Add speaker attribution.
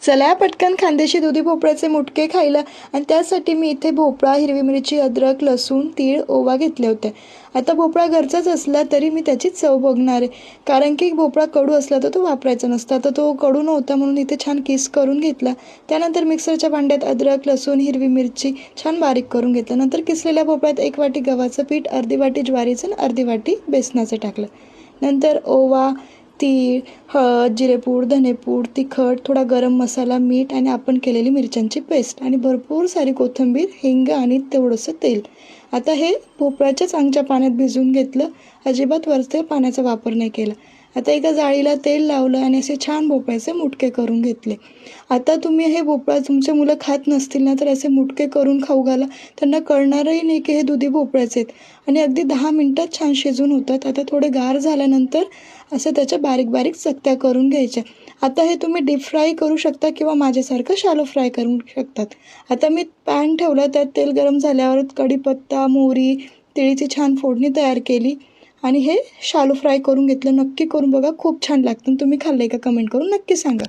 Speaker 1: चला पटकन खानदेशी दुधी भोपळ्याचे मुटके खायला. आणि त्यासाठी मी इथे भोपळा, हिरवी मिरची, अद्रक, लसूण, तीळ, ओवा घेतले होते. आता भोपळा घरचाच असला तरी मी त्याची चव बघणार आहे, कारण की भोपळा कडू असला तर तो वापरायचा नसता. तर तो कडू नव्हता म्हणून इथे छान किस करून घेतला. त्यानंतर मिक्सरच्या भांड्यात अद्रक, लसूण, हिरवी मिरची छान बारीक करून घेतलं. नंतर किसलेल्या भोपळ्यात 1 वाटी गव्हाचं पीठ, अर्धी वाटी ज्वारीचं आणि अर्धी वाटी बेसनाचं टाकलं. नंतर ओवा, तीळ, हळद, जिरेपूड, धनेपूड, तिखट, थोडा गरम मसाला, मीठ आणि आपण केलेली मिरच्यांची पेस्ट आणि भरपूर सारी कोथिंबीर, हिंग आणि तेवढंसं तेल. आता हे भोपळ्याच्या चांगल्या पाण्यात भिजवून घेतलं. अजिबात वरच्या पाण्याचा वापर नाही केला. आता एका जाळीला तेल लावलं आणि असे छान भोपळ्याचे मुटके करून घेतले. आता तुम्ही हे भोपळा तुमचे मुलं खात नसतील ना, तर असे मुटके करून खाऊ घाला. त्यांना कळणारही नाही की हे दुधी भोपळ्याचे आहेत आणि अगदी 10 मिनिटात छान शिजून होतात. आता थोडे गार झाल्यानंतर असं त्याच्या बारीक बारीक चकत्या करून घ्यायच्या. आता हे तुम्ही डीप फ्राय करू शकता किंवा माझ्यासारखं शॅलो फ्राय करू शकतात. आता मी पॅन ठेवला, त्यात तेल गरम झाल्यावर कढीपत्ता, मोहरी, तिळीची छान फोडणी तयार केली आणि हे शॅलो फ्राय करून घेतलं. नक्की करून बघा, खूप छान लागतं. तुम्ही खाल्लंय का? कमेंट करून नक्की सांगा.